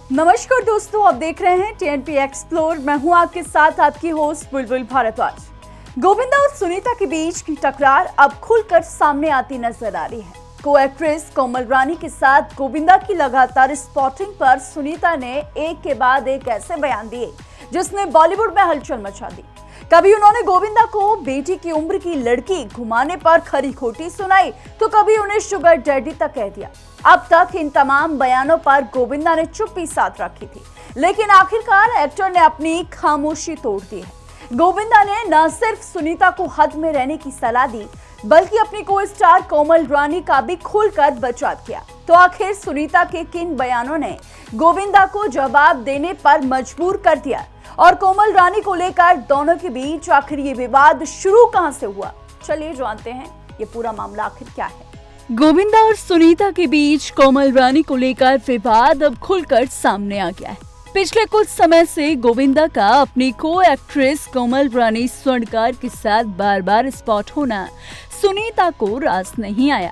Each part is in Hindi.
नमस्कार दोस्तों, आप देख रहे हैं टीएनपी एक्सप्लोर। मैं हूं आपके साथ आपकी होस्ट बुलबुल भारद्वाज। गोविंदा और सुनीता के बीच की टकरार अब खुलकर सामने आती नजर आ रही है। को एक्ट्रेस कोमल रानी के साथ गोविंदा की लगातार स्पॉटिंग पर सुनीता ने एक के बाद एक ऐसे बयान दिए जिसने बॉलीवुड में हलचल मचा दी। कभी उन्होंने गोविंदा को बेटी की उम्र की लड़की घुमाने पर खरी खोटी सुनाई, तो कभी उन्हें शुगर डैडी तक कह दिया। अब तक इन तमाम बयानों पर गोविंदा ने चुप्पी साध रखी थी, लेकिन आखिरकार एक्टर ने अपनी खामोशी तोड़ दी है। गोविंदा ने न सिर्फ सुनीता को हद में रहने की सलाह दी, बल्कि अपनी को स्टार कोमल रानी का भी खुलकर बचाव किया। तो आखिर सुनीता के किन बयानों ने गोविंदा को जवाब देने पर मजबूर कर दिया, और कोमल रानी को लेकर दोनों के बीच आखिर ये विवाद शुरू कहां से हुआ? चलिए जानते हैं ये पूरा मामला आखिर क्या है। गोविंदा और सुनीता के बीच कोमल रानी को लेकर विवाद अब खुलकर सामने आ गया है। पिछले कुछ समय से गोविंदा का अपनी को एक्ट्रेस कोमल रानी स्वर्णकार के साथ बार बार स्पॉट होना सुनीता को रास नहीं आया।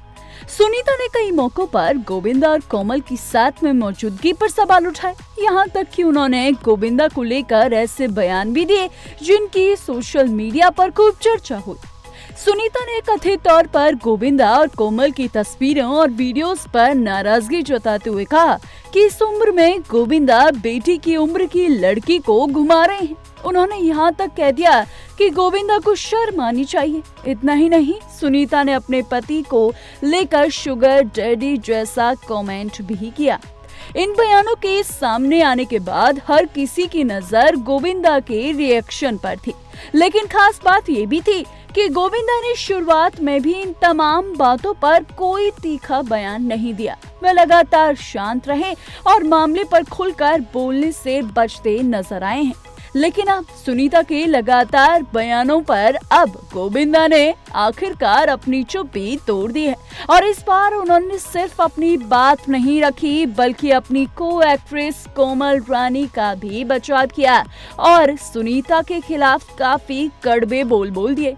सुनीता ने कई मौकों पर गोविंदा और कोमल की साथ में मौजूदगी पर सवाल उठाए। यहाँ तक कि उन्होंने गोविंदा को लेकर ऐसे बयान भी दिए जिनकी सोशल मीडिया पर खूब चर्चा हुई। सुनीता ने कथित तौर पर गोविंदा और कोमल की तस्वीरों और वीडियोस पर नाराजगी जताते हुए कहा कि इस उम्र में गोविंदा बेटी की उम्र की लड़की को घुमा रहे हैं। उन्होंने यहाँ तक कह दिया कि गोविंदा को शर्म आनी चाहिए। इतना ही नहीं, सुनीता ने अपने पति को लेकर शुगर डैडी जैसा कमेंट भी किया। इन बयानों के सामने आने के बाद हर किसी की नजर गोविंदा के रिएक्शन पर थी, लेकिन खास बात ये भी थी कि गोविंदा ने शुरुआत में भी इन तमाम बातों पर कोई तीखा बयान नहीं दिया। वे लगातार शांत रहे और मामले पर खुलकर बोलने से बचते नजर आए हैं। लेकिन अब सुनीता के लगातार बयानों पर अब गोविंदा ने आखिरकार अपनी चुप्पी तोड़ दी है, और इस बार उन्होंने सिर्फ अपनी बात नहीं रखी, बल्कि अपनी को एक्ट्रेस कोमल रानी का भी बचाव किया और सुनीता के खिलाफ काफी कड़वे बोल दिए।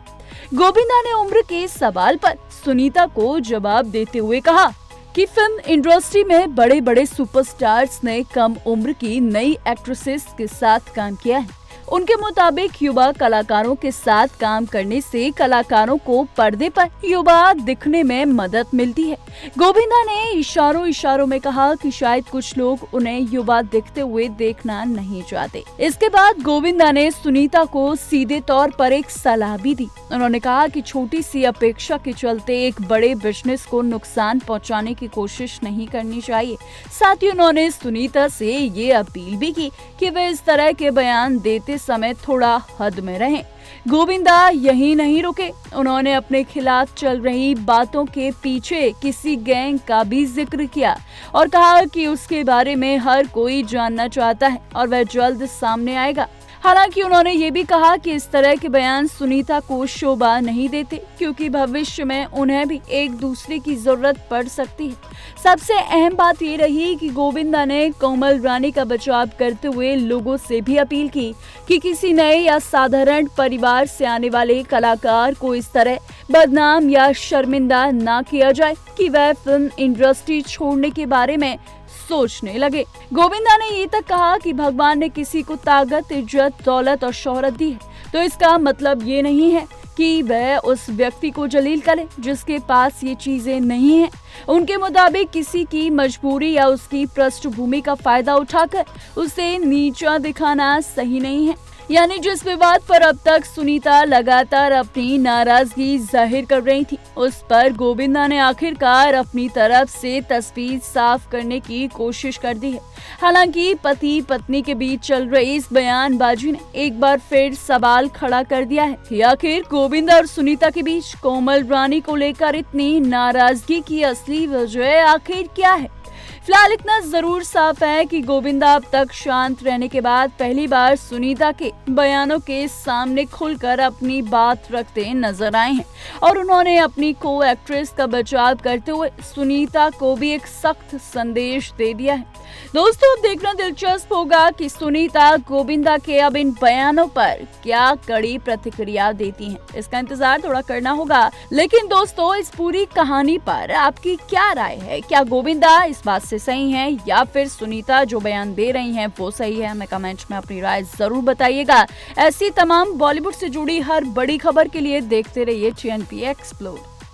गोविंदा ने उम्र के सवाल पर सुनीता को जवाब देते हुए कहा कि फिल्म इंडस्ट्री में बड़े बड़े सुपरस्टार्स ने कम उम्र की नई एक्ट्रेसेस के साथ काम किया है। उनके मुताबिक युवा कलाकारों के साथ काम करने से कलाकारों को पर्दे पर युवा दिखने में मदद मिलती है। गोविंदा ने इशारों में कहा कि शायद कुछ लोग उन्हें युवा दिखते हुए देखना नहीं चाहते। इसके बाद गोविंदा ने सुनीता को सीधे तौर पर एक सलाह भी दी। उन्होंने कहा कि छोटी सी अपेक्षा के चलते एक बड़े बिजनेस को नुकसान पहुंचाने की कोशिश नहीं करनी चाहिए। साथ ही उन्होंने सुनीता से ये अपील भी की कि वे इस तरह के बयान देते समय थोड़ा हद में रहें। गोविंदा यही नहीं रुके, उन्होंने अपने खिलाफ चल रही बातों के पीछे किसी गैंग का भी जिक्र किया और कहा कि उसके बारे में हर कोई जानना चाहता है और वह जल्द सामने आएगा। हालांकि उन्होंने ये भी कहा कि इस तरह के बयान सुनीता को शोभा नहीं देते, क्योंकि भविष्य में उन्हें भी एक दूसरे की जरूरत पड़ सकती है। सबसे अहम बात ये रही कि गोविंदा ने कोमल रानी का बचाव करते हुए लोगों से भी अपील की कि किसी नए या साधारण परिवार से आने वाले कलाकार को इस तरह बदनाम या शर्मिंदा ना किया जाए कि वह फिल्म इंडस्ट्री छोड़ने के बारे में सोचने लगे। गोविंदा ने ये तक कहा कि भगवान ने किसी को ताकत, इज्जत, दौलत और शोहरत दी है, तो इसका मतलब ये नहीं है कि वह उस व्यक्ति को जलील करे जिसके पास ये चीजें नहीं हैं। उनके मुताबिक किसी की मजबूरी या उसकी पृष्ठभूमि का फायदा उठाकर उसे नीचा दिखाना सही नहीं है। यानी जिस विवाद पर अब तक सुनीता लगातार अपनी नाराजगी जाहिर कर रही थी, उस पर गोविंदा ने आखिरकार अपनी तरफ से तस्वीर साफ करने की कोशिश कर दी है। हालांकि पति पत्नी के बीच चल रही इस बयानबाजी ने एक बार फिर सवाल खड़ा कर दिया है कि आखिर गोविंदा और सुनीता के बीच कोमल रानी को लेकर इतनी नाराजगी की असली वजह आखिर क्या है। फिलहाल इतना जरूर साफ है कि गोविंदा अब तक शांत रहने के बाद पहली बार सुनीता के बयानों के सामने खुलकर अपनी बात रखते नजर आए हैं, और उन्होंने अपनी को एक्ट्रेस का बचाव करते हुए सुनीता को भी एक सख्त संदेश दे दिया है। दोस्तों, अब देखना दिलचस्प होगा कि सुनीता गोविंदा के अब इन बयानों पर क्या कड़ी प्रतिक्रिया देती हैं। इसका इंतजार थोड़ा करना होगा। लेकिन दोस्तों, इस पूरी कहानी पर आपकी क्या राय है? क्या गोविंदा इस बात से बातें सही हैं या फिर सुनीता जो बयान दे रही हैं वो सही है, हमें कमेंट में अपनी राय जरूर बताइएगा। ऐसी तमाम बॉलीवुड से जुड़ी हर बड़ी खबर के लिए देखते रहिए TNP एक्सप्लोर।